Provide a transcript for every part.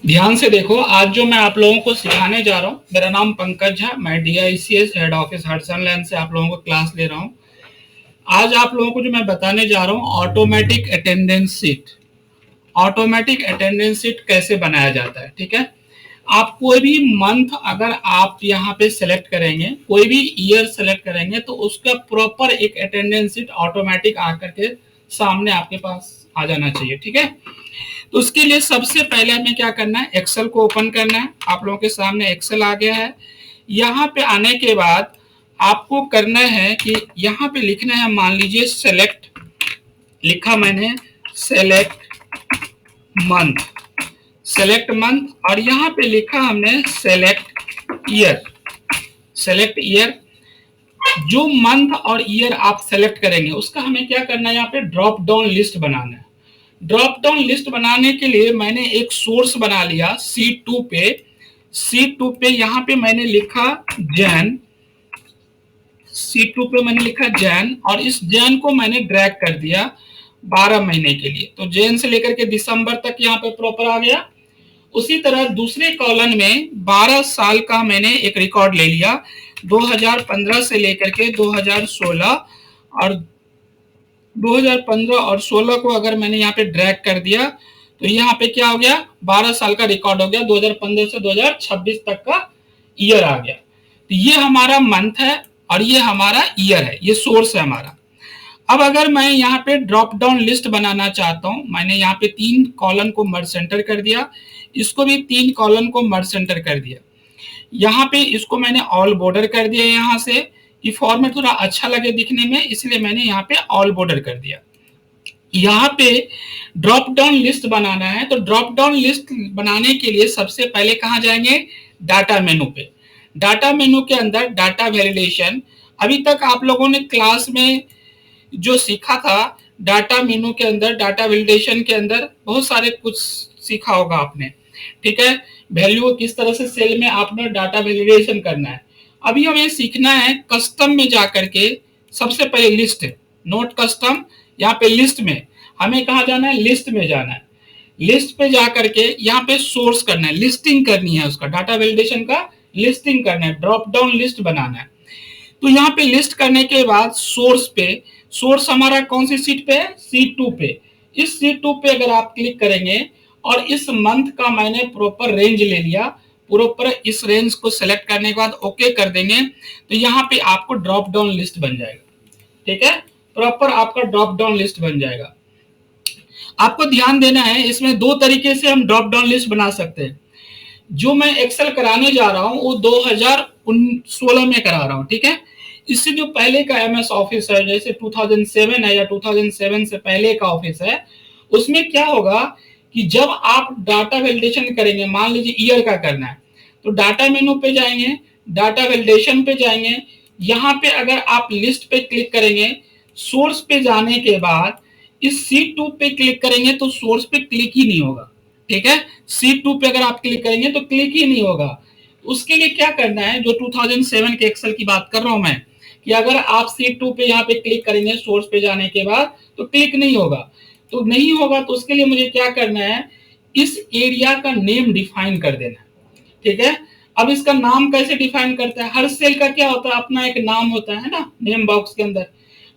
ध्यान से देखो, आज जो मैं आप लोगों को सिखाने जा रहा हूँ, मेरा नाम पंकज है। मैं DICS head office Hudson land से आप लोगों को क्लास ले रहा हूँ। आज आप लोगों को जो मैं बताने जा रहा हूँ, automatic attendance seat. Automatic attendance seat कैसे बनाया जाता है, ठीक है। आप कोई भी मंथ अगर आप यहाँ पे सेलेक्ट करेंगे, कोई भी ईयर सेलेक्ट करेंगे, तो उसका प्रॉपर एक अटेंडेंस सीट ऑटोमेटिक आकर के सामने आपके पास आ जाना चाहिए, ठीक है। तो उसके लिए सबसे पहले हमें क्या करना है, एक्सेल को ओपन करना है। आप लोगों के सामने एक्सेल आ गया है। यहाँ पे आने के बाद आपको करना है कि यहाँ पे लिखना है, मान लीजिए सेलेक्ट, लिखा मैंने सेलेक्ट मंथ, सेलेक्ट मंथ, और यहाँ पे लिखा हमने सेलेक्ट ईयर। सेलेक्ट ईयर, जो मंथ और ईयर आप सेलेक्ट करेंगे उसका हमें क्या करना है, यहाँ पे ड्रॉप डाउन लिस्ट बनाना है। ड्रॉप डाउन लिस्ट बनाने के लिए मैंने एक सोर्स बना लिया C2 पे। C2 पे यहाँ पे मैंने लिखा जैन, C2 पे मैंने लिखा जैन, और इस जैन को मैंने ड्रैग कर दिया 12 महीने के लिए। तो जैन से लेकर के दिसंबर तक यहाँ पे प्रॉपर आ गया। उसी तरह दूसरे कॉलम में 12 साल का मैंने एक रिकॉर्ड ले लिया, 2015 से लेकर के 2016, और 2015 और 16 को अगर मैंने यहाँ पे ड्रैग कर दिया तो यहाँ पे क्या हो गया, 12 साल का रिकॉर्ड हो गया, 2015 से 2026 तक का ईयर आ गया। तो ये हमारा मंथ है और ये हमारा ईयर है, ये सोर्स है हमारा। अब अगर मैं यहाँ पे ड्रॉप डाउन लिस्ट बनाना चाहता हूँ, मैंने यहाँ पे 3 कॉलम को मर्ज सेंटर कर दिया, इसको भी 3 कॉलम को मर्ज सेंटर कर दिया। यहाँ पे इसको मैंने ऑल बॉर्डर कर दिया, यहाँ से कि फॉर्मेट थोड़ा अच्छा लगे दिखने में, इसलिए मैंने यहाँ पे ऑल बॉर्डर कर दिया। यहाँ पे ड्रॉप डाउन लिस्ट बनाना है, तो ड्रॉप डाउन लिस्ट बनाने के लिए सबसे पहले कहाँ जाएंगे, डाटा मेनू पे। डाटा मेनू के अंदर डाटा वैलिडेशन, अभी तक आप लोगों ने क्लास में जो सीखा था, डाटा मेनू के अंदर, डाटा वैलिडेशन के अंदर बहुत सारे कुछ सीखा होगा आपने, ठीक है। वैल्यू किस तरह से सेल में आपने डाटा वैलिडेशन करना है। अभी हमें सीखना है कस्टम में जाकर के, सबसे पहले लिस्ट, नोट कस्टम, यहाँ पे लिस्ट में हमें कहा जाना है, लिस्ट में जाना है। लिस्ट पे जाकर के यहाँ पे सोर्स करना है, लिस्टिंग करनी है, उसका डाटा वैलिडेशन का लिस्टिंग करना है, ड्रॉप डाउन लिस्ट बनाना है। तो यहाँ पे लिस्ट करने के बाद सोर्स पे, सोर्स हमारा कौन सी सीट पे है, C2 पे। इस C2 पे अगर आप क्लिक करेंगे और इस मंथ का मैंने प्रॉपर रेंज ले लिया, प्रॉपर इस रेंज को सेलेक्ट करने के बाद ओके कर देंगे, तो यहाँ पे आपको ड्रॉप डाउन लिस्ट बन जाएगा, ठीक है। प्रॉपर आपका ड्रॉप डाउन लिस्ट बन जाएगा। आपको ध्यान देना है, इसमें 2 तरीके से हम ड्रॉप डाउन लिस्ट बना सकते हैं। जो मैं एक्सेल कराने जा रहा हूँ वो 2016 में करा रहा हूँ, ठीक है। इससे जो पहले का MS ऑफिस है, जैसे 2007 है या 2007 से पहले का ऑफिस है, उसमें क्या होगा कि जब आप डाटा वैलिडेशन करेंगे, मान लीजिए ईयर का करना है, तो डाटा मेनू पे जाएंगे, डाटा वैलिडेशन पे जाएंगे, यहाँ पे अगर आप लिस्ट पे क्लिक करेंगे, सोर्स पे जाने के बाद इस C2 पे क्लिक करेंगे तो सोर्स पे क्लिक ही नहीं होगा, ठीक है। C2 पे अगर आप क्लिक करेंगे तो क्लिक ही नहीं होगा। उसके लिए क्या करना है, जो 2007 के एक्सेल की बात कर रहा हूं मैं, कि अगर आप C2 पे यहाँ पे क्लिक करेंगे सोर्स पे जाने के बाद तो क्लिक नहीं होगा। तो नहीं होगा तो उसके लिए मुझे क्या करना है, इस एरिया का नेम डिफाइन कर देना, ठीक है। अब इसका नाम कैसे डिफाइन करता है, हर सेल का क्या होता है, अपना एक नाम होता है ना, नेम बॉक्स के अंदर।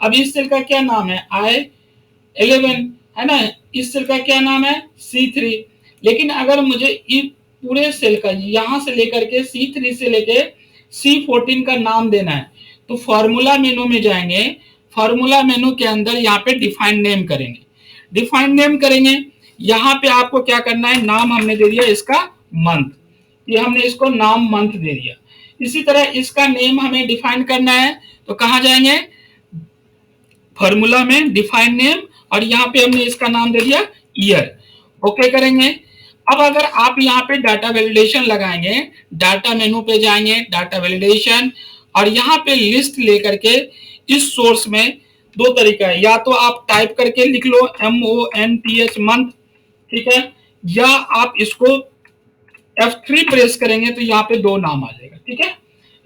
अब इस सेल का क्या नाम है, I11 है ना, इस सेल का क्या नाम है, C3। लेकिन अगर मुझे इस पूरे सेल का यहां से लेकर के C3 से लेके C14 का नाम देना है, तो फॉर्मूला मेनू में जाएंगे, फॉर्मूला मेनू के अंदर यहाँ पे डिफाइन नेम करेंगे, डिफाइन नेम करेंगे। यहाँ पे आपको क्या करना है, नाम हमने दे दिया इसका मंथ, ये हमने इसको नाम मंथ दे दिया। इसी तरह इसका नेम हमें डिफाइन करना है, तो कहाँ जाएंगे, फॉर्मूला में डिफाइन नेम, और यहाँ पे हमने इसका नाम दे दिया ईयर, ओके करेंगे। अब अगर आप यहाँ पे डाटा वैलिडेशन लगाएंगे, डाटा मेनू पे जाएंगे, डाटा वैलिडेशन, और यहाँ पे लिस्ट लेकर के इस सोर्स में 2 तरीका है, या तो आप टाइप करके लिख लो MONTH मंथ, ठीक है, या आप इसको F3 प्रेस करेंगे तो यहाँ पे 2 नाम आ जाएगा, ठीक है।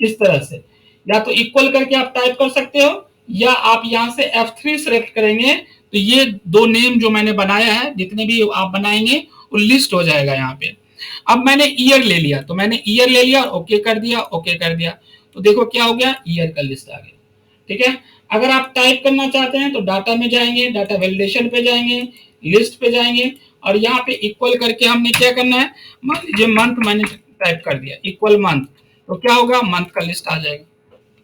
इस तरह से या तो इक्वल करके आप टाइप कर सकते हो, या आप यहाँ से F3 सेलेक्ट करेंगे तो ये 2 नेम जो मैंने बनाया है, जितने भी आप बनाएंगे वो लिस्ट हो जाएगा यहाँ पे। अब मैंने ईयर ले लिया, तो मैंने ईयर ले लिया और ओके कर दिया, ओके कर दिया, तो देखो क्या हो गया, ईयर का लिस्ट आ गया। ठीक है, अगर आप टाइप करना चाहते हैं तो डाटा में जाएंगे, डाटा वैलिडेशन पे जाएंगे, लिस्ट पे जाएंगे, और यहाँ पे इक्वल करके हमने क्या करना है, मान लीजिए मंथ मैंने टाइप कर दिया, इक्वल मंथ, तो क्या होगा, मंथ का लिस्ट आ जाएगा,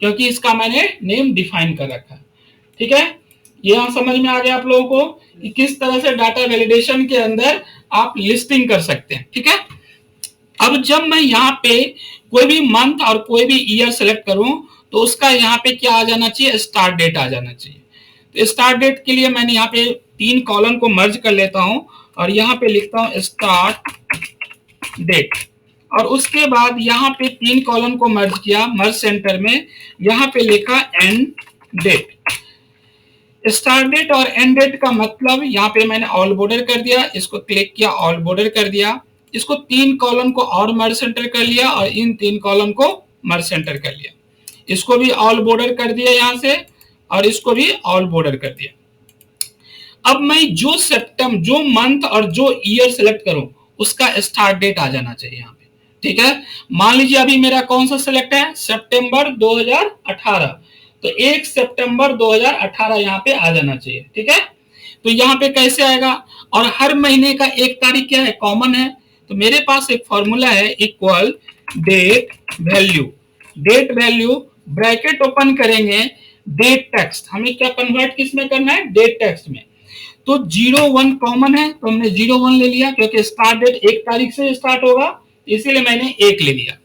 क्योंकि इसका मैंने नेम डिफाइन कर रखा है। ठीक है, ये यहाँ समझ में आ गया आप लोगों को कि किस तरह से डाटा वैलिडेशन के अंदर आप लिस्टिंग कर सकते हैं। ठीक है, अब जब मैं यहाँ पे कोई भी मंथ और कोई भी ईयर सेलेक्ट करूं तो उसका यहाँ पे क्या आ जाना चाहिए, स्टार्ट डेट आ जाना चाहिए। तो स्टार्ट डेट के लिए मैंने यहाँ पे 3 कॉलम को मर्ज कर लेता हूं और यहाँ पे लिखता हूं स्टार्ट डेट, और उसके बाद यहाँ पे 3 कॉलम को मर्ज किया, मर्ज सेंटर में यहाँ पे लिखा एंड डेट। स्टार्ट डेट और एंड डेट का मतलब यहाँ पे मैंने ऑल बॉर्डर कर दिया, इसको क्लिक किया, ऑल बॉर्डर कर दिया, इसको 3 कॉलम को और मर्ज सेंटर कर लिया और इन 3 कॉलम को मर्ज सेंटर कर लिया, इसको भी ऑल बॉर्डर कर दिया यहाँ से और इसको भी ऑल बॉर्डर कर दिया। अब मैं जो सितंबर, जो मंथ और जो ईयर सेलेक्ट करूं उसका स्टार्ट डेट आ जाना चाहिए यहाँ पे। ठीक है, मान लीजिए अभी मेरा कौन सा सिलेक्ट है, सितंबर 2018, तो 1 सितंबर 2018 यहाँ पे आ जाना चाहिए। ठीक है, तो यहाँ पे कैसे आएगा, और हर महीने का 1 तारीख क्या है, कॉमन है, तो मेरे पास एक फॉर्मूला है, equal date value, date value bracket open करेंगे, डेट टेक्स्ट, हमें क्या कन्वर्ट किस में करना है, डेट टेक्स्ट में। तो 01 कॉमन है तो हमने 01 ले लिया, क्योंकि स्टार्ट डेट 1 तारीख से स्टार्ट होगा, इसीलिए मैंने 1 ले लिया।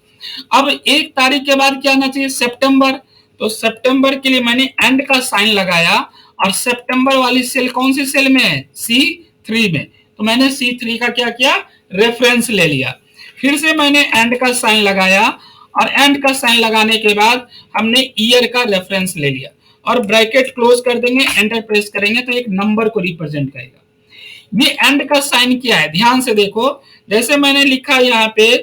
अब 1 तारीख के बाद क्या आना चाहिए, सितंबर, तो सितंबर के लिए मैंने एंड का साइन लगाया, और सितंबर वाली सेल कौन सी सेल में है, C3 में, तो मैंने C3 का क्या किया, रेफरेंस ले लिया, फिर से मैंने एंड का साइन लगाया, और एंड का साइन लगाने के बाद हमने ईयर का रेफरेंस ले लिया, और ब्रैकेट क्लोज कर देंगे, एंटर प्रेस करेंगे तो एक नंबर को रिप्रेजेंट करेगा। ये एंड का साइन क्या है, ध्यान से देखो, जैसे मैंने लिखा यहाँ पे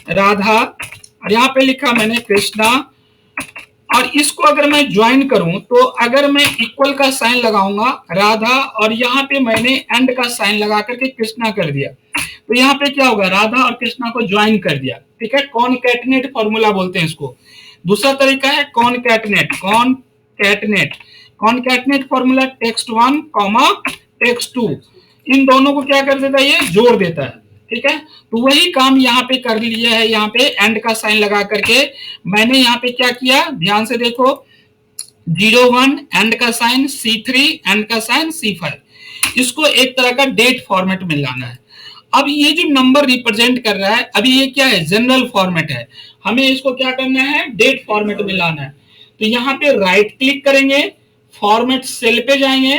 राधा और यहाँ पे लिखा मैंने कृष्णा, और इसको अगर मैं ज्वाइन करूं तो अगर मैं इक्वल का साइन लगाऊंगा राधा और यहाँ पे मैंने एंड का साइन लगा करके कृष्णा कर दिया, तो यहाँ पे क्या होगा, राधा और कृष्णा को ज्वाइन कर दिया। ठीक है, कॉनकैटनेट फॉर्मूला बोलते हैं इसको। दूसरा तरीका है concatenate, concatenate formula text 1 comma text 2, इन दोनों को क्या कर देता है, ये जोड़ देता है। ठीक है, तो वही काम यहाँ पे कर लिया है, यहाँ पे एंड का साइन लगा करके मैंने यहाँ पे क्या किया, ध्यान से देखो, 01 एंड का साइन, C3 एंड का साइन, C5, इसको एक तरह का डेट फॉर्मेट में लाना है। अब ये जो नंबर रिप्रेजेंट कर रहा है, अभी ये क्या है, जनरल फॉर्मेट है, हमें इसको क्या करना है, डेट फॉर्मेट में लाना है। तो यहाँ पे राइट क्लिक करेंगे, फॉर्मेट सेल पे जाएंगे,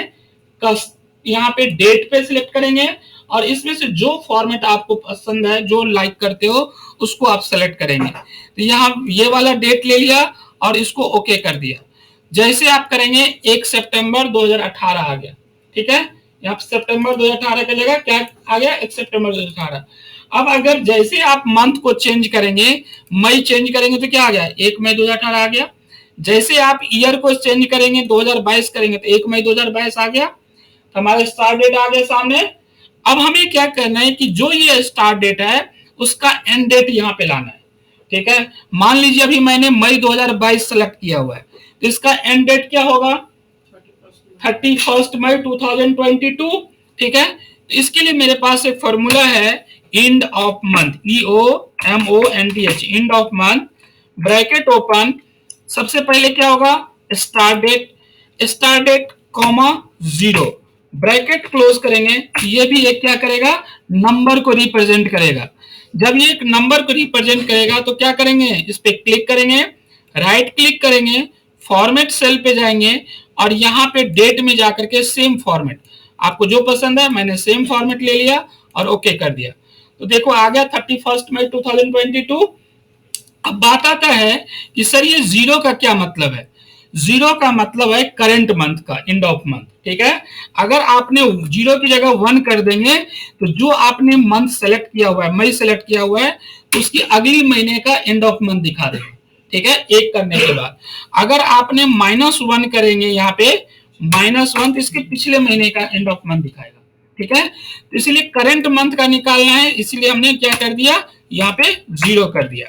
यहाँ पे डेट पे सिलेक्ट करेंगे, और इसमें से जो फॉर्मेट आपको पसंद है, जो लाइक करते हो, उसको आप सेलेक्ट करेंगे। तो यहाँ ये वाला डेट ले लिया और इसको ओके कर दिया। जैसे आप करेंगे 1 सितंबर 2018 आ गया। ठीक है, यहाँ सितंबर 2018 की जगह क्या आ गया, 1 सितंबर 2018। अब अगर जैसे आप मंथ को चेंज करेंगे, मई चेंज करेंगे तो क्या आ गया, 1 मई 2018 आ गया। जैसे आप ईयर को चेंज करेंगे, 2022 करेंगे तो 1 मई 2022 आ गया, तो हमारा स्टार्ट डेट आ गया सामने। अब हमें क्या करना है कि जो ये स्टार्ट डेट है उसका एंड डेट यहाँ पे लाना है। ठीक है, मान लीजिए अभी मैंने मई 2022 सेलेक्ट किया हुआ है, तो इसका एंड डेट क्या होगा, 31 मई 2022। ठीक है, तो इसके लिए मेरे पास एक फॉर्मूला है, end of month, EOMONTH, end of month, bracket open, सबसे पहले क्या होगा, start date comma 0, bracket close करेंगे, ये भी एक क्या करेगा, नंबर को रिप्रेजेंट करेगा। जब ये एक नंबर को रिप्रेजेंट करेगा तो क्या करेंगे, इस पे क्लिक करेंगे, राइट क्लिक करेंगे, फॉर्मेट सेल पे जाएंगे, और यहाँ पे डेट में जाकर के सेम फॉर्मेट, आपको जो पसंद है, मैंने सेम फॉर्मेट ले लिया और ओके कर दिया। तो देखो आ गया 31 मई 2022। अब बात आता है कि सर ये 0 का क्या मतलब है, 0 का मतलब है करंट मंथ का, एंड ऑफ मंथ। ठीक है, अगर आपने 0 की जगह 1 कर देंगे तो जो आपने मंथ सेलेक्ट किया हुआ है, मई सेलेक्ट किया हुआ है, उसकी अगली महीने का एंड ऑफ मंथ दिखा देगा। ठीक है, 1 करने के बाद अगर आपने -1 करेंगे, यहाँ पे -1, तो इसके पिछले महीने का एंड ऑफ मंथ दिखाएगा। ठीक है। तो इसलिए करंट मंथ का निकालना है, इसलिए हमने क्या कर दिया, यहाँ पे 0 कर दिया।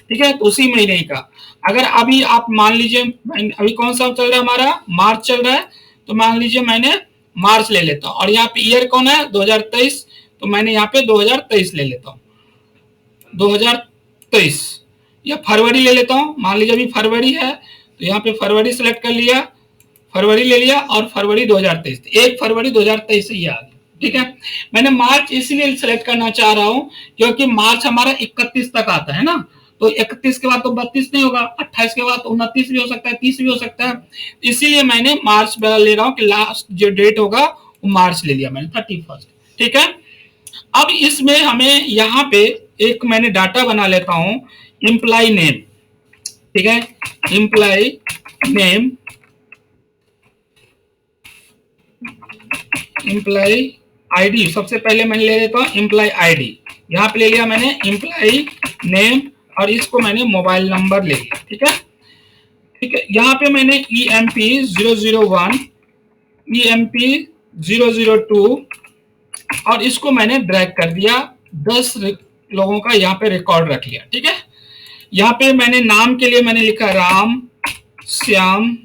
ठीक है, तो उसी महीने का अगर अभी आप मान लीजिए अभी कौन सा चल रहा है हमारा, मार्च चल रहा है, तो मान लीजिए मैंने मार्च ले लेता हूँ, और यहाँ पे ईयर कौन है 2023, तो मैंने यहाँ पे 2023 ले लेता हूँ, 2023, या फरवरी ले लेता हूँ, मान लीजिए अभी फरवरी है तो यहाँ पे फरवरी सेलेक्ट कर लिया, फरवरी ले लिया, और फरवरी 2023, 1 फरवरी 2023 से ये आ गया। ठीक है, मैंने मार्च इसलिए सेलेक्ट करना चाह रहा हूँ क्योंकि मार्च हमारा 31 तक आता है ना, तो 31 के बाद तो 32 नहीं होगा, 28 के बाद तो 29 भी हो सकता है, 30 भी हो सकता है, इसीलिए मैंने मार्च ले रहा हूँ कि लास्ट जो डेट होगा वो मार्च ले लिया मैंने 31। ठीक है, अब इसमें हमें यहाँ पे एक मैंने डाटा बना लेता हूँ, एम्प्लॉय नेम। ठीक है, एम्प्लॉय नेम, एम्प्लॉय आईडी, सबसे पहले मैंने ले लेता हूँ एम्प्लॉय आईडी, यहाँ पे ले लिया मैंने एम्प्लॉय नेम, और इसको मैंने मोबाइल नंबर ले लिया। ठीक है, ठीक है, यहाँ पे मैंने EMP 001, EMP 002, और इसको मैंने ड्रैग कर दिया, 10 लोगों का यहाँ पे रिकॉर्ड रख लिया। ठीक है, यहाँ पे मैंने नाम के लिए मैंने लिखा राम श्याम,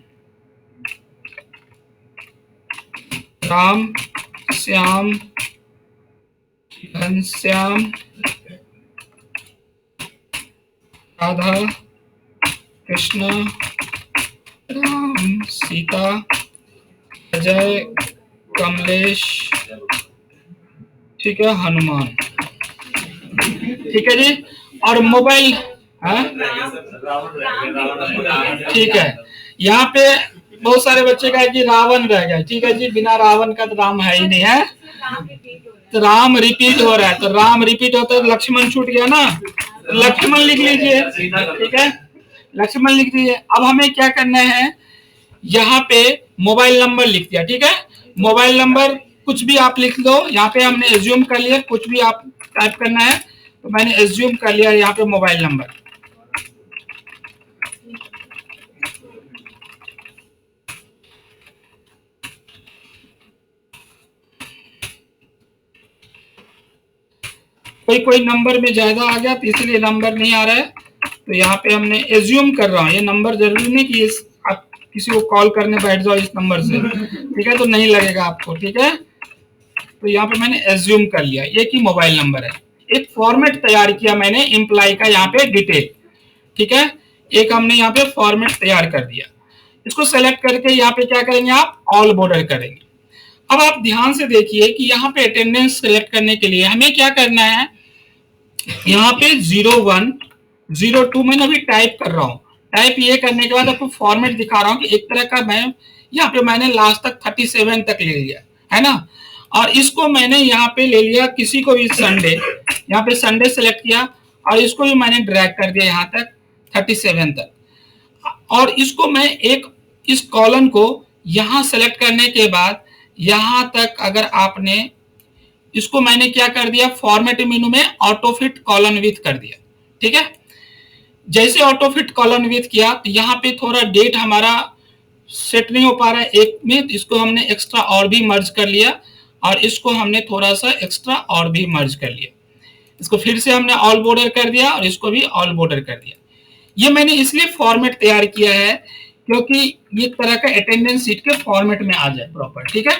राम श्याम, घनश्याम, राधा कृष्ण, राम सीता, अजय कमलेश, ठीक है, हनुमान। ठीक है जी, और मोबाइल, ठीक है, यहाँ पे बहुत सारे बच्चे का है कि रावण रह गया। ठीक है जी, बिना रावण का तो राम है ही नहीं है, तो राम रिपीट हो रहा है, तो राम रिपीट होता है, लक्ष्मण छूट गया ना, लक्ष्मण लिख लीजिए। ठीक है, लक्ष्मण लिख दीजिए। अब हमें क्या करना है, यहाँ पे मोबाइल नंबर लिख दिया। ठीक है, मोबाइल नंबर कुछ भी आप लिख दो, यहाँ पे हमने एज्यूम कर लिया, कुछ भी आप टाइप करना है, तो मैंने एज्यूम कर लिया यहाँ पे मोबाइल नंबर। कोई नंबर में ज्यादा आ गया तो इसलिए नंबर नहीं आ रहा है, तो यहाँ पे हमने एज्यूम कर रहा हूँ, ये नंबर जरूरी नहीं कि इस आप किसी को कॉल करने बैठ जाओ इस नंबर से। ठीक है, तो नहीं लगेगा आपको। ठीक है, तो यहाँ पे मैंने एज्यूम कर लिया ये कि मोबाइल नंबर है। एक फॉर्मेट तैयार किया मैंने एम्प्लॉय का, यहाँ पे डिटेल। ठीक है, एक हमने यहाँ पे फॉर्मेट तैयार कर दिया, इसको सेलेक्ट करके यहाँ पे क्या करेंगे आप, ऑल बॉर्डर करेंगे। अब आप ध्यान से देखिए कि यहाँ पे अटेंडेंस सेलेक्ट करने के लिए हमें क्या करना है, यहाँ पे 01 02 मैंने अभी टाइप कर रहा हूँ, टाइप ये करने के बाद आपको फॉर्मेट दिखा रहा हूँ कि एक तरह का मैं यहाँ पे मैंने लास्ट तक 37 तक ले लिया है ना, और इसको मैंने यहाँ पे ले लिया किसी को भी संडे, यहाँ पे संडे सेलेक्ट किया, और इसको भी मैंने ड्रैग कर दिया यहाँ तक 37 तक, और इसको मैं एक इस कॉलम को यहाँ सेलेक्ट करने के बाद यहाँ तक अगर आपने इसको मैंने क्या कर दिया, फॉर्मेट मेनू में ऑटो फिट कॉलम विथ कर दिया। ठीक है, जैसे ऑटो फिट कॉलम विथ किया तो यहाँ पे थोड़ा डेट हमारा सेट नहीं हो पा रहा है एक में, तो इसको हमने एक्स्ट्रा और भी मर्ज कर लिया, और इसको हमने थोड़ा सा एक्स्ट्रा और भी मर्ज कर लिया, इसको फिर से हमने ऑल बॉर्डर कर दिया, और इसको भी ऑल बॉर्डर कर दिया। ये मैंने इसलिए फॉर्मेट तैयार किया है क्योंकि ये तरह का अटेंडेंस शीट के फॉर्मेट में आ जाए प्रॉपर। ठीक है,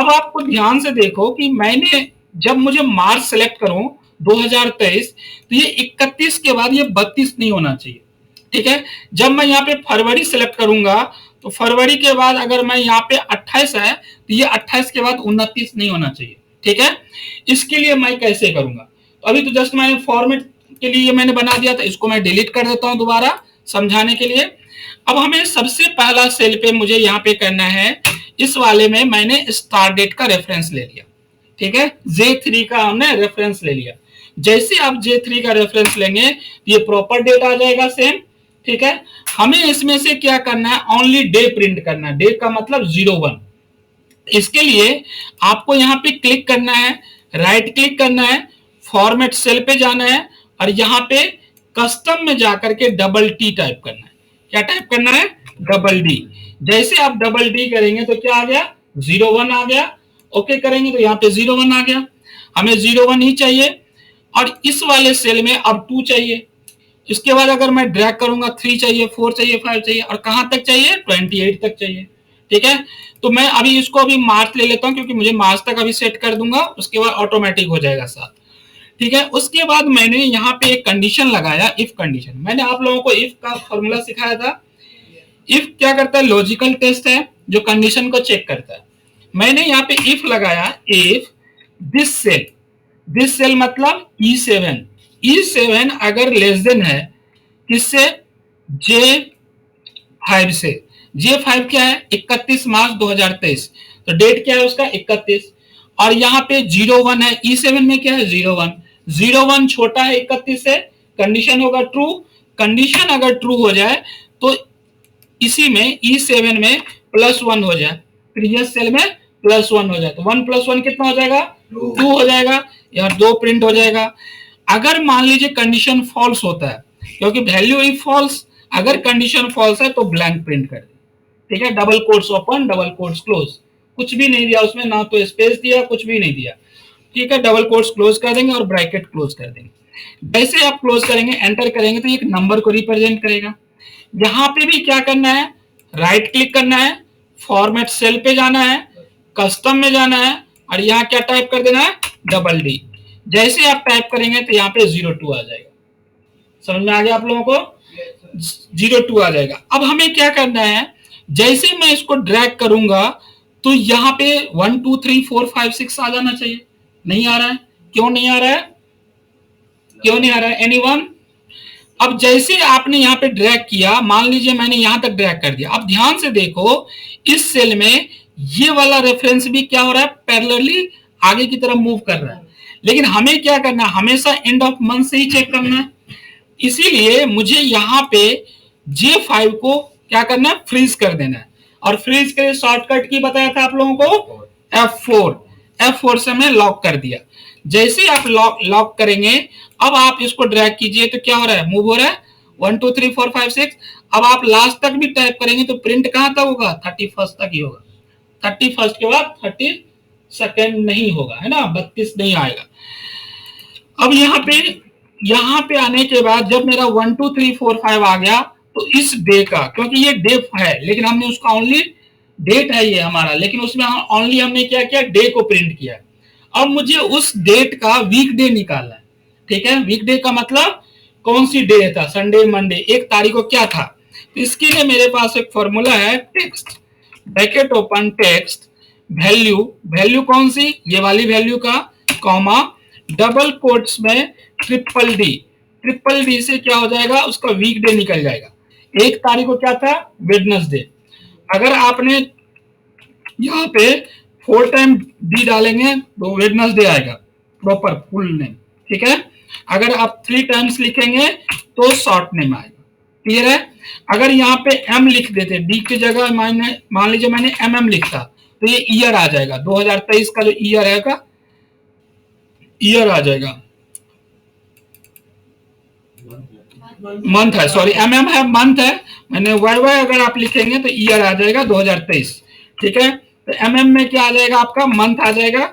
अब आपको ध्यान से देखो कि मैंने जब मुझे मार्च सेलेक्ट करूं 2023, तो ये 31 के बाद ये 32 नहीं होना चाहिए। ठीक है, जब मैं यहाँ पे फरवरी सेलेक्ट करूंगा तो फरवरी के बाद अगर मैं यहाँ पे 28 है तो ये 28 के बाद 29 नहीं होना चाहिए। ठीक है, इसके लिए मैं कैसे करूंगा, तो अभी तो जस्ट मैंने फॉर्मेट के लिए मैंने बना दिया था, इसको मैं डिलीट कर देता हूं दोबारा समझाने के लिए। अब हमें सबसे पहला सेल पे मुझे यहाँ पे करना है, इस वाले में मैंने स्टार्ट डेट का रेफरेंस ले लिया। ठीक है, J3 का हमने रेफरेंस ले लिया। जैसे आप J3 का रेफरेंस लेंगे ये प्रॉपर डेट आ जाएगा सेम। ठीक है, हमें इसमें से क्या करना है, ओनली डे प्रिंट करना है, डे का मतलब 01। इसके लिए आपको यहाँ पे क्लिक करना है, राइट क्लिक करना है, फॉर्मेट सेल पे जाना है, और यहाँ पे कस्टम में जाकर के डबल टी टाइप करना है। क्या टाइप करना है, डबल डी। जैसे आप डबल डी करेंगे तो क्या आ गया, 01 आ गया। ओके करेंगे तो यहाँ पे 01 आ गया, हमें 01 ही चाहिए और इस वाले सेल में अब 2 चाहिए। इसके बाद अगर मैं ड्रैग करूंगा 3 चाहिए, 4 चाहिए, 5 चाहिए और कहां तक चाहिए 28 तक चाहिए। ठीक है, तो मैं अभी इसको अभी मार्च ले लेता हूं क्योंकि मुझे मार्च तक अभी सेट कर दूंगा, उसके बाद ऑटोमेटिक हो जाएगा साथ। ठीक है, उसके बाद मैंने यहाँ पे एक कंडीशन लगाया, इफ कंडीशन। मैंने आप लोगों को इफ का फॉर्मूला सिखाया था। इफ क्या करता है, लॉजिकल टेस्ट है जो कंडीशन को चेक करता है। मैंने यहाँ पे इफ लगाया, इफ दिस सेल मतलब E7, E7 अगर लेस देन है किससे, J5 से। J5 क्या है, 31 मार्च 2023, तो डेट क्या है उसका 31, और यहाँ पे 01 है, E7 में क्या है 01 छोटा है 31 से, कंडीशन होगा ट्रू। कंडीशन अगर ट्रू हो जाए तो इसी में E7 में +1 हो जाए, प्रीवियस सेल में +1 हो जाए, तो 1 + 1 कितना हो जाएगा 2 हो जाएगा, यार 2 प्रिंट हो जाएगा। अगर मान लीजिए कंडीशन फॉल्स होता है, क्योंकि वैल्यू इफ फॉल्स, अगर कंडीशन फॉल्स है तो ब्लैंक प्रिंट कर दे। ठीक है, double quotes open double quotes close, कुछ भी नहीं दिया उसमें, ना तो स्पेस दिया, कुछ भी नहीं दिया। ठीक है, डबल कोट्स क्लोज कर देंगे और ब्रैकेट क्लोज कर देंगे। जैसे आप क्लोज करेंगे, एंटर करेंगे तो एक नंबर को रिप्रेजेंट करेगा। यहाँ पे भी क्या करना है, राइट क्लिक करना है, फॉर्मेट सेल पे जाना है, कस्टम में जाना है और यहाँ क्या टाइप कर देना है, DD। जैसे आप टाइप करेंगे तो यहाँ पे 02 आ जाएगा। समझ में आ गया आप लोगों को, 02 आ जाएगा। अब हमें क्या करना है, जैसे मैं इसको ड्रैग करूंगा तो यहाँ पे 1 2 3 4 5 6 आ जाना चाहिए। नहीं आ रहा है, क्यों नहीं आ रहा है, क्यों नहीं आ रहा है, एनीवन? अब जैसे आपने यहाँ पे ड्रैग किया, मान लीजिए मैंने यहां तक ड्रैग कर दिया, अब ध्यान से देखो इस सेल में ये वाला रेफरेंस भी क्या हो रहा है, पैरेलली आगे की तरफ मूव कर रहा है। लेकिन हमें क्या करना है, हमेशा एंड ऑफ मंथ से ही चेक करना है। इसीलिए मुझे यहाँ पे J5 को क्या करना है, फ्रीज कर देना है। और फ्रीज के शॉर्टकट की बताया था आप लोगों को, F4 से मैं लॉक कर दिया। जैसे आप लॉक करेंगे, अब आप इसको ड्रैग कीजिए तो क्या हो रहा है, मूव हो रहा है 1 2 3 4 5 6। अब आप लास्ट तक भी टाइप करेंगे तो प्रिंट कहां तक होगा, 31 तक ही होगा। 31 के बाद 32 नहीं होगा, है ना, 32 नहीं आएगा। अब यहाँ पे आने के बाद जब मेरा 1 2 3 4 5 आ गया तो इस डे का, क्योंकि ये डे है लेकिन हमने उसका ओनली डेट है ये हमारा, लेकिन उसमें ओनली हमने क्या किया, डे को प्रिंट किया। अब मुझे उस डेट का वीक डे निकालना है। ठीक है, वीक डे का मतलब कौन सी डे था, संडे मंडे, 1 तारीख को क्या था। तो इसके लिए मेरे पास एक फॉर्मूला है, text bracket open text value कौन सी, ये वाली वैल्यू का, कॉमा डबल कोट्स में ट्रिपल डी से क्या हो जाएगा, उसका वीक डे निकल जाएगा। 1 तारीख को क्या था, वेडनेसडे। अगर आपने यहाँ पे 4 टाइम डी डालेंगे तो वेडनेसडे आएगा प्रॉपर फुल नेम। ठीक है, अगर आप 3 टाइम्स लिखेंगे तो शॉर्ट नेम आएगा। क्लियर है? अगर यहाँ पे एम लिख देते, डी की जगह मान लीजिए मैंने MM लिखा तो ये ईयर आ जाएगा, 2023 का जो ईयर है ईयर आ जाएगा, मंथ है, सॉरी MM है, मंथ है, मैंने YY अगर आप लिखेंगे तो ईयर आ जाएगा 2023। ठीक है, तो MM में क्या आ जाएगा, आपका मंथ आ जाएगा।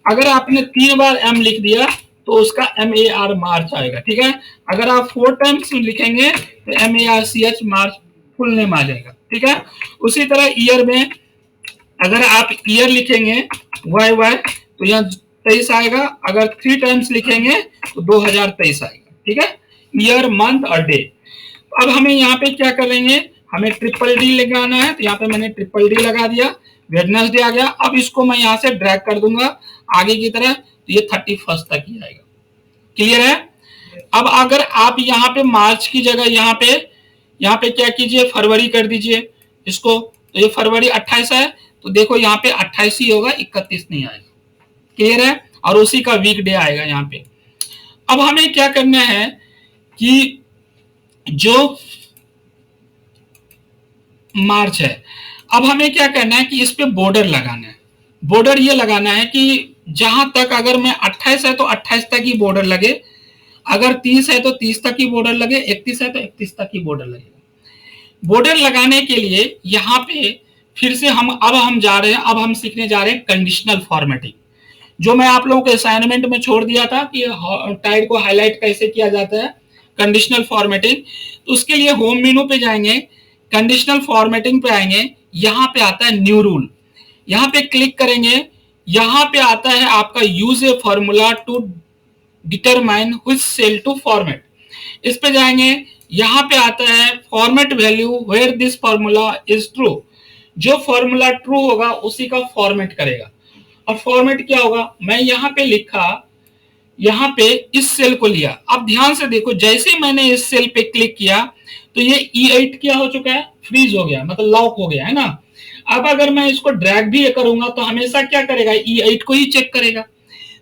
अगर आपने 3 बार M लिख दिया तो उसका MAR मार्च आएगा। ठीक है, अगर आप 4 टाइम्स लिखेंगे तो MARCH मार्च फुल नेम आ जाएगा। ठीक है, उसी तरह ईयर में अगर आप ईयर लिखेंगे YY तो यहाँ 23 आएगा, अगर 3 टाइम्स लिखेंगे तो 2023 आएगा। ठीक है, ईयर मंथ और डे। अब हमें यहाँ पे क्या करेंगे, हमें ट्रिपल डी लगाना है, तो यहाँ पे मैंने ट्रिपल डी लगा दिया, वेडनेसडे आ गया। अब इसको मैं यहाँ से ड्रैग कर दूंगा आगे की तरह, तो ये 31 तक ही आएगा। क्लियर है? अब अगर आप यहाँ पे मार्च की जगह यहाँ पे क्या कीजिए, फरवरी कर दीजिए इसको, तो ये फरवरी 28 है, तो देखो यहाँ पे 28 ही होगा, 31 नहीं आएगा। क्लियर है? और उसी का वीक डे आएगा यहाँ पे। अब हमें क्या करना है कि जो मार्च है, अब हमें क्या करना है कि इस पे बॉर्डर लगाना है। बॉर्डर ये लगाना है कि जहां तक, अगर मैं 28 है तो 28 तक ही बॉर्डर लगे, अगर 30 है तो 30 तक ही बॉर्डर लगे, 31 है तो 31 तक ही बॉर्डर लगेगा। बॉर्डर लगाने के लिए यहाँ पे फिर से हम जा रहे हैं, अब हम सीखने जा रहे हैं कंडीशनल फॉर्मेटिंग, जो मैं आप लोगों को असाइनमेंट में छोड़ दिया था कि टाइड को हाईलाइट कैसे किया जाता है, कंडीशनल फॉर्मेटिंग। तो उसके लिए होम मेनू पे जाएंगे, कंडीशनल फॉर्मेटिंग पे आएंगे, यहाँ पे आता है न्यू रूल, यहाँ पे क्लिक करेंगे, यहाँ पे आता है आपका use a formula to determine which cell to format. इस पे जाएंगे, यहाँ पे आता है format value where this formula is true, जो फॉर्मूला ट्रू होगा उसी का फॉर्मेट करेगा। और फॉर्मेट क्या होगा, मैं यहाँ पे लिखा, यहाँ पे इस सेल को लिया। अब ध्यान से देखो, जैसे मैंने इस सेल पे क्लिक किया तो ये E8 क्या हो चुका है, फ्रीज हो गया, मतलब लॉक हो गया है ना। अब अगर मैं इसको ड्रैग भी करूंगा तो हमेशा क्या करेगा, E8 को ही चेक करेगा।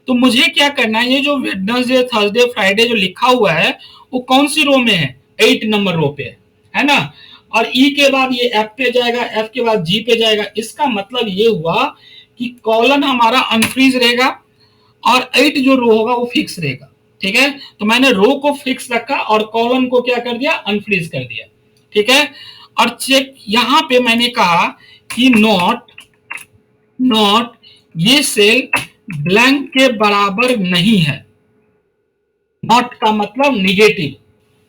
तो मुझे क्या करना है, ये जो वेडनेसडे थर्सडे फ्राइडे जो लिखा हुआ है वो कौन सी रो में है, 8 नंबर रो पे है ना। और ई के बाद ये एफ पे जाएगा, एफ के बाद जी पे जाएगा। इसका मतलब ये हुआ कि कॉलन हमारा अनफ्रीज रहेगा और 8 जो रो होगा वो फिक्स रहेगा। ठीक है, तो मैंने रो को फिक्स रखा और कॉलन को क्या कर दिया, अनफ्रीज कर दिया। ठीक है, और चेक यहां पे मैंने कहा कि नॉट ये सेल ब्लैंक के बराबर नहीं है। नॉट का मतलब निगेटिव।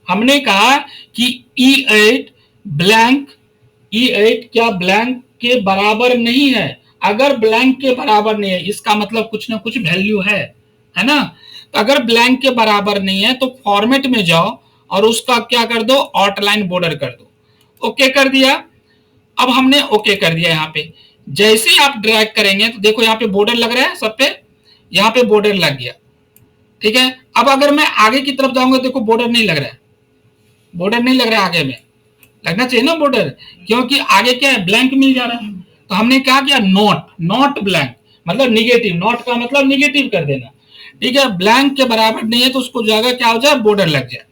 हमने कहा कि E8 ब्लैंक, E8 क्या ब्लैंक के बराबर नहीं है। अगर ब्लैंक के बराबर नहीं है इसका मतलब कुछ ना कुछ वैल्यू है ना। तो अगर ब्लैंक के बराबर नहीं है तो फॉर्मेट में जाओ और उसका क्या कर दो, आउटलाइन बॉर्डर कर दो। ओके कर दिया। अब हमने ओके कर दिया। यहाँ पे जैसे ही आप ड्रैग करेंगे तो देखो यहाँ पे बॉर्डर लग रहा है सब पे, यहाँ पे बॉर्डर लग गया। ठीक है, अब अगर मैं आगे की तरफ जाऊंगा देखो बॉर्डर नहीं लग रहा है, बॉर्डर नहीं लग रहा है, आगे में लगना चाहिए ना बॉर्डर, क्योंकि आगे क्या है, ब्लैंक मिल जा रहा है। तो हमने क्या किया, नॉट ब्लैंक मतलब निगेटिव, नॉट का मतलब निगेटिव कर देना। ठीक है, ब्लैंक के बराबर नहीं है तो उसको जगह क्या हो जाए, बॉर्डर लग जाए।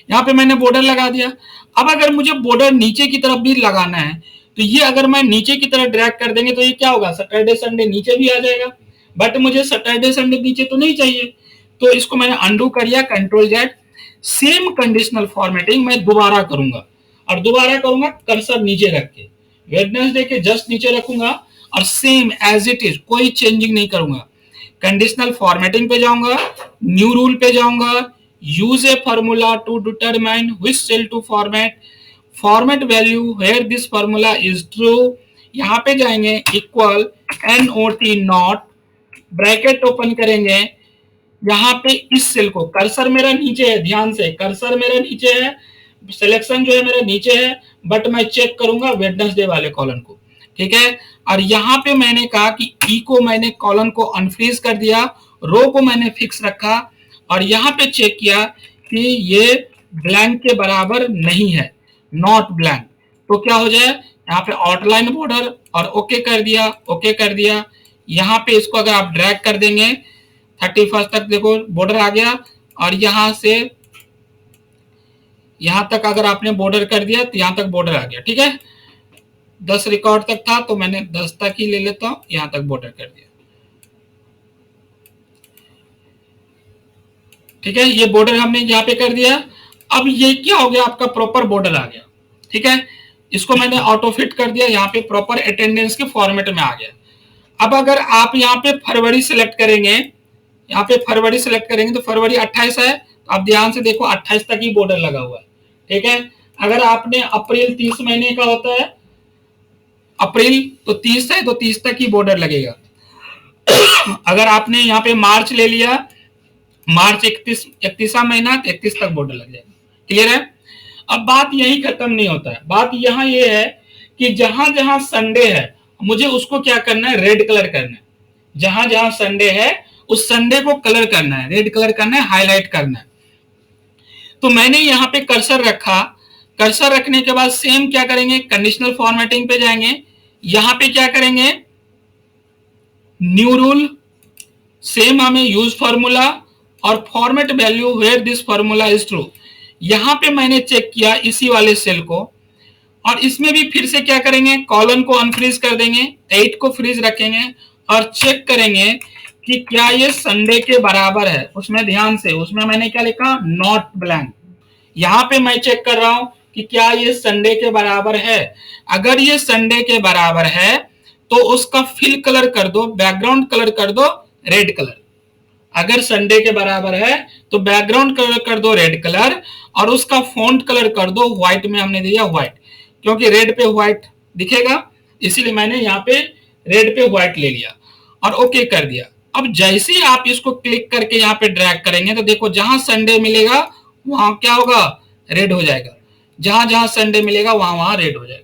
यहाँ पे मैंने बॉर्डर लगा दिया। अब अगर मुझे बॉर्डर नीचे की तरफ भी लगाना है तो ये अगर मैं नीचे की तरफ ड्रैग कर देंगे तो ये क्या होगा, सैटरडे संडे नीचे भी आ जाएगा। बट मुझे सैटरडे संडे नीचे तो नहीं चाहिए, तो इसको मैंने अंडू कर दिया, control Z. Same conditional formatting मैं दोबारा करूंगा, और दोबारा करूंगा कर्सर नीचे रख के, वेडनेसडे के जस्ट नीचे रखूंगा और सेम एज इट इज, कोई चेंजिंग नहीं करूंगा। कंडीशनल फॉर्मेटिंग पे जाऊंगा, न्यू रूल पे जाऊंगा, use a formula to determine which cell to format value where this formula is true। यहाँ पे जाएंगे, इक्वल not ब्रैकेट ओपन करेंगे, यहाँ पे इस सेल को, कर्सर मेरा नीचे है, ध्यान से कर्सर मेरा नीचे है, सिलेक्शन जो है मेरा नीचे है, बट मैं चेक करूंगा वेडनेसडे वाले कॉलम को। ठीक है, और यहाँ पे मैंने कहा कि ई को मैंने कॉलम को अनफ्रीज कर दिया, रो को मैंने फिक्स रखा, और यहाँ पे चेक किया कि ये ब्लैंक के बराबर नहीं है, नॉट ब्लैंक। तो क्या हो जाए, यहाँ पे आउटलाइन बॉर्डर, और ओके कर दिया, ओके कर दिया। यहाँ पे इसको अगर आप ड्रैग कर देंगे 31 तक, देखो बॉर्डर आ गया, और यहाँ से यहाँ तक अगर आपने बॉर्डर कर दिया तो यहाँ तक बॉर्डर आ गया। ठीक है, 10 रिकॉर्ड तक था तो मैंने 10 तक ही ले लेता हूँ, यहाँ तक बॉर्डर कर दिया। ठीक है, ये बॉर्डर हमने यहाँ पे कर दिया। अब ये क्या हो गया, आपका प्रॉपर बॉर्डर आ गया। ठीक है, इसको मैंने ऑटो फिट कर दिया, यहाँ पे प्रॉपर अटेंडेंस के फॉर्मेट में आ गया। अब अगर आप यहाँ पे फरवरी सिलेक्ट करेंगे, यहाँ पे फरवरी सिलेक्ट करेंगे तो फरवरी 28 है, तो आप ध्यान से देखो 28 तक ही बॉर्डर लगा हुआ है। ठीक है, अगर आपने अप्रैल 30 महीने का होता है अप्रैल, तो 30 है तो 30 तक ही बॉर्डर लगेगा। अगर आपने यहाँ पे मार्च ले लिया, मार्च 31वां महीना, तो 31 तक बॉर्डर लग जाएगा। क्लियर है। अब बात यही खत्म नहीं होता है, बात यहाँ ये है कि जहां जहां संडे है मुझे उसको क्या करना है, रेड कलर करना है। जहां जहां संडे है उस संडे को कलर करना है, रेड कलर करना है, हाईलाइट करना है। तो मैंने यहाँ पे कर्सर रखा, कर्सर रखने के बाद सेम क्या करेंगे, कंडीशनल फॉर्मेटिंग पे जाएंगे, यहां पे क्या करेंगे, न्यू रूल, सेम हमें यूज फॉर्मूला और format value where this formula is true. यहां पे मैंने चेक किया इसी वाले सेल को, और इसमें भी फिर से क्या करेंगे, कॉलन को अनफ्रीज कर देंगे, 8 को फ्रीज रखेंगे और चेक करेंगे कि क्या ये संडे के बराबर है। उसमें ध्यान से, उसमें मैंने क्या लिखा, नॉट ब्लैंक। यहां पे मैं चेक कर रहा हूं कि क्या ये संडे के बराबर है। अगर ये संडे के बराबर है तो उसका फिल कलर कर दो, बैकग्राउंड कलर कर दो रेड कलर। अगर संडे के बराबर है तो बैकग्राउंड कलर कर दो रेड कलर और उसका फॉन्ट कलर कर दो व्हाइट में, हमने दिया व्हाइट, क्योंकि रेड पे व्हाइट दिखेगा, इसीलिए मैंने यहाँ पे रेड पे व्हाइट ले लिया और ओके कर दिया। अब जैसे ही आप इसको क्लिक करके यहाँ पे ड्रैग करेंगे तो देखो जहां संडे मिलेगा वहां क्या होगा, रेड हो जाएगा, जहां जहां संडे मिलेगा वहां वहां रेड हो जाएगा।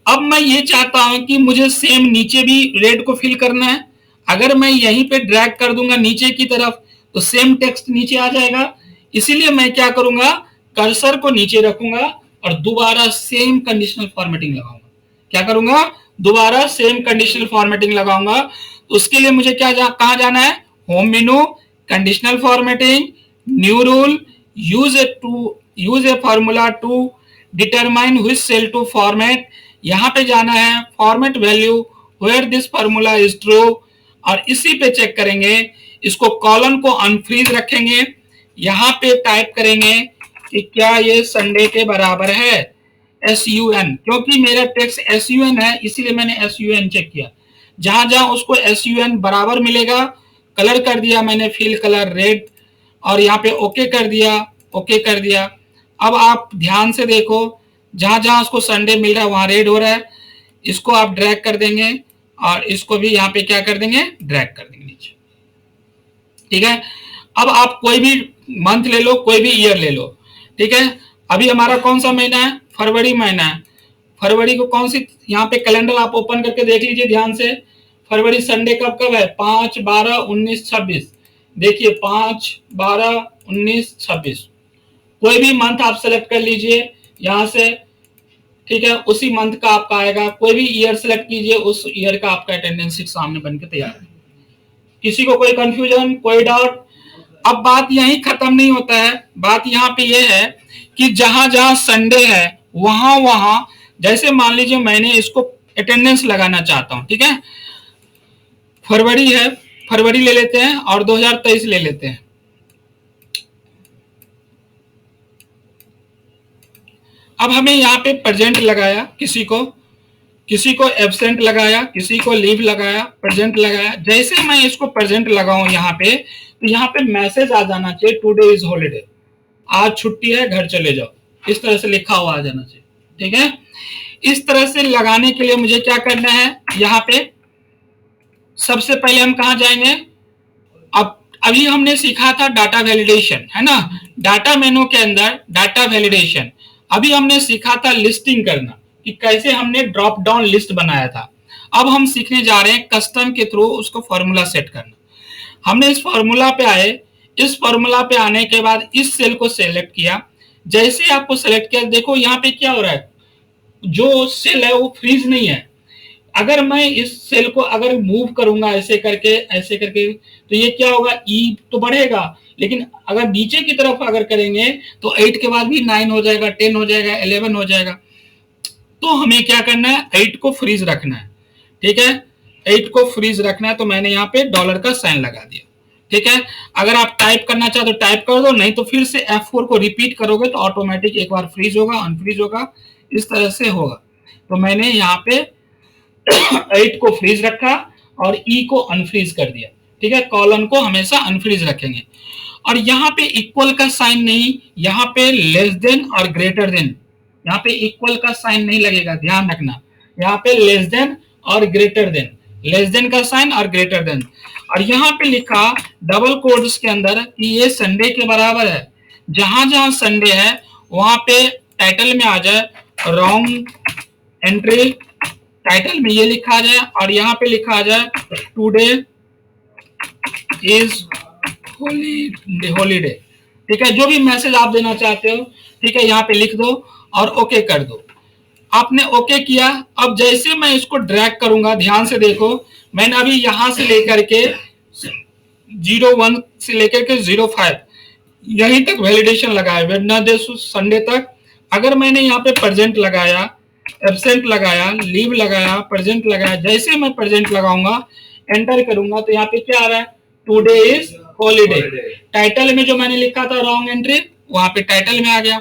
अब मैं ये चाहता हूं कि मुझे सेम नीचे भी रेड को फिल करना है। अगर मैं यहीं पे ड्रैग कर दूंगा नीचे की तरफ तो सेम टेक्स्ट नीचे आ जाएगा, इसीलिए मैं क्या करूंगा, कर्सर को नीचे रखूंगा और दोबारा सेम कंडीशनल फॉर्मेटिंग लगाऊंगा। क्या करूंगा, दोबारा सेम कंडीशनल फॉर्मेटिंग लगाऊंगा। उसके लिए मुझे कहां जाना है, home menu, conditional formatting, new rule, use a formula to determine which cell to format. यहां पे जाना है format value where this formula is true और इसी पे चेक करेंगे। इसको कॉलन को अनफ्रीज रखेंगे, यहां पे टाइप करेंगे कि क्या ये संडे के बराबर है, SUN, क्योंकि मेरा टेक्स्ट SUN है इसीलिए मैंने SUN चेक किया। जहां जहां उसको SUN बराबर मिलेगा कलर कर दिया मैंने, फिल कलर रेड, और यहाँ पे ओके कर दिया, ओके कर दिया। अब आप ध्यान से देखो जहां जहां उसको संडे मिल रहा है वहां रेड हो रहा है, इसको आप ड्रैग कर देंगे और इसको भी यहाँ पे क्या कर देंगे, ड्रैग कर देंगे नीचे। ठीक है, अब आप कोई भी मंथ ले लो, कोई भी ईयर ले लो। ठीक है, अभी हमारा कौन सा महीना है, फरवरी महीना है। फरवरी को कौन सी, यहाँ पे कैलेंडर आप ओपन करके देख लीजिए ध्यान से। फरवरी संडे कब कब है, 5, 12, 19, 26। देखिए 5, 12, 19, 26। कोई भी मंथ आप सेलेक्ट कर लीजिए यहां से। ठीक है, उसी मंथ का आपका आएगा। कोई भी ईयर सेलेक्ट कीजिए, उस ईयर का आपका अटेंडेंस शीट सामने बनके तैयार है। किसी को कोई कंफ्यूजन, कोई डाउट? अब बात यही खत्म नहीं होता है, बात यहाँ पे ये है कि जहां जहां संडे है वहां वहां, जैसे मान लीजिए मैंने इसको अटेंडेंस लगाना चाहता हूं। ठीक है, फरवरी है, फरवरी ले लेते हैं और 2023 ले लेते हैं। अब हमें यहाँ पे प्रेजेंट लगाया, किसी को एब्सेंट लगाया, किसी को लीव लगाया, प्रेजेंट लगाया। जैसे मैं इसको प्रेजेंट लगाऊं यहाँ पे तो यहाँ पे मैसेज आ जाना चाहिए टुडे इज हॉलीडे, आज छुट्टी है घर चले जाओ, इस तरह से लिखा हुआ आ जाना चाहिए। ठीक है, इस तरह से लगाने के लिए मुझे क्या करना है, यहाँ पे सबसे पहले हम कहा जाएंगे। अब अभी हमने सीखा था डाटा वैलिडेशन, है ना, डाटा मेनू के अंदर डाटा वैलिडेशन। अभी हमने सीखा था लिस्टिंग करना, कि कैसे हमने ड्रॉप डाउन लिस्ट बनाया था। अब हम सीखने जा रहे हैं कस्टम के थ्रू उसको फॉर्मूला सेट करना। हमने इस फॉर्मूला पे आए, इस फॉर्मूला पे आने के बाद इस सेल को सेलेक्ट किया। जैसे आपको सेलेक्ट किया, देखो यहाँ पे क्या हो रहा है, जो सेल है वो फ्रीज नहीं है। अगर मैं इस सेल को अगर मूव करूंगा ऐसे करके तो ये क्या होगा, ई तो बढ़ेगा, लेकिन अगर नीचे की तरफ अगर करेंगे तो 8 के बाद भी 9 हो जाएगा, 10 हो जाएगा, 11 हो जाएगा। तो हमें क्या करना है, 8 को फ्रीज रखना है। ठीक है, 8 को फ्रीज रखना है, तो मैंने यहाँ पे डॉलर का साइन लगा दिया। ठीक है, अगर आप टाइप करना चाहो तो टाइप कर दो, नहीं तो फिर से F4 को रिपीट करोगे तो ऑटोमेटिक एक बार फ्रीज होगा, अनफ्रीज होगा, इस तरह से होगा। तो मैंने यहाँ पे 8 को फ्रीज रखा और ई को अनफ्रीज कर दिया। ठीक है, कॉलन को हमेशा अनफ्रीज रखेंगे। और यहाँ पे इक्वल का साइन नहीं, यहाँ पे लेस देन और ग्रेटर देन, यहाँ पे इक्वल का साइन नहीं लगेगा, ध्यान रखना। यहाँ पे लेस देन और ग्रेटर देन, लेस देन का साइन और ग्रेटर देन। और यहाँ पे लिखा डबल कोट्स के अंदर कि ये संडे के बराबर है। जहां जहां संडे है वहां पे टाइटल में आ जाए रॉन्ग एंट्री, टाइटल में ये लिखा जाए और यहाँ पे लिखा आ जाए टुडे इज हॉलीडे। ठीक है, जो भी मैसेज आप देना चाहते हो, ठीक है, यहाँ पे लिख दो और ओके कर दो। आपने ओके किया। अब जैसे मैं इसको ड्रैग करूंगा, ध्यान से देखो, मैंने अभी यहां से लेकर के 01 से लेकर के 05 यहीं तक वैलिडेशन लगाया, वेडनेसडे संडे तक। अगर मैंने यहाँ पे प्रेजेंट लगाया, एब्सेंट लगाया, लीव लगाया, प्रेजेंट लगाया, जैसे मैं प्रेजेंट लगाऊंगा, एंटर करूंगा तो यहाँ पे क्या आ रहा है, टुडे इज हॉलीडे। टाइटल में जो मैंने लिखा था रॉन्ग एंट्री, वहां पे टाइटल में आ गया।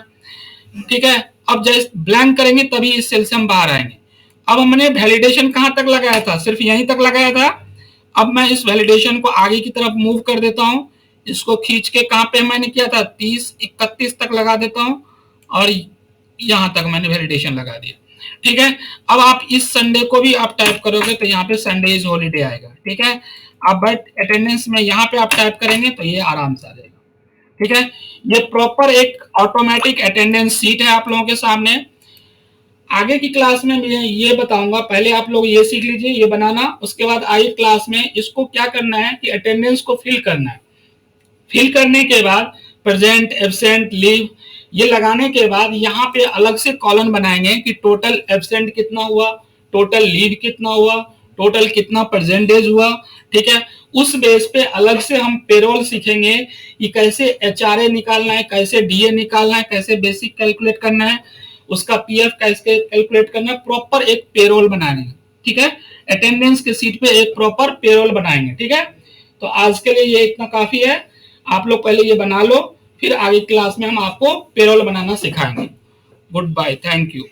ठीक है, अब जैसे ब्लैंक करेंगे तभी इस सेल से हम बाहर आएंगे। अब हमने वैलिडेशन कहां तक लगाया था, सिर्फ यहीं तक लगाया था। अब मैं इस वैलिडेशन को आगे की तरफ मूव कर देता हूं, इसको खींच के कहां पे मैंने किया था 30 31 तक लगा देता हूं, और यहां तक मैंने वैलिडेशन लगा दिया। ठीक है, अब आप इस संडे को भी आप टाइप करोगे तो यहाँ पे संडे इज हॉलीडे आएगा। ठीक है, अब बट अटेंडेंस में यहाँ पे आप टाइप करेंगे तो ये आराम से आ जाएगा। ठीक है, ये प्रॉपर एक ऑटोमेटिक अटेंडेंस सीट है आप लोगों के सामने। आगे की क्लास में मैं ये बताऊंगा, पहले आप लोग ये सीख लीजिए ये बनाना, उसके बाद आगे क्लास में इसको क्या करना है कि अटेंडेंस को फिल करना है। फिल करने के बाद प्रेजेंट, एब्सेंट, लीव ये लगाने के बाद यहाँ पे अलग से कॉलम बनाएंगे कि टोटल एब्सेंट कितना हुआ, टोटल लीव कितना हुआ, टोटल कितना परसेंटेज हुआ। ठीक है, उस बेस पे अलग से हम पेरोल सीखेंगे कि कैसे एचआरए निकालना है, कैसे डीए निकालना है, कैसे बेसिक कैलकुलेट करना है, उसका पीएफ कैसे कैलकुलेट करना है, प्रॉपर एक पेरोल बनाएंगे। ठीक है, अटेंडेंस के सीट पे एक प्रॉपर पेरोल बनाएंगे। ठीक है, तो आज के लिए ये इतना काफी है। आप लोग पहले ये बना लो, फिर आगे क्लास में हम आपको पेरोल बनाना सिखाएंगे। Goodbye, thank you.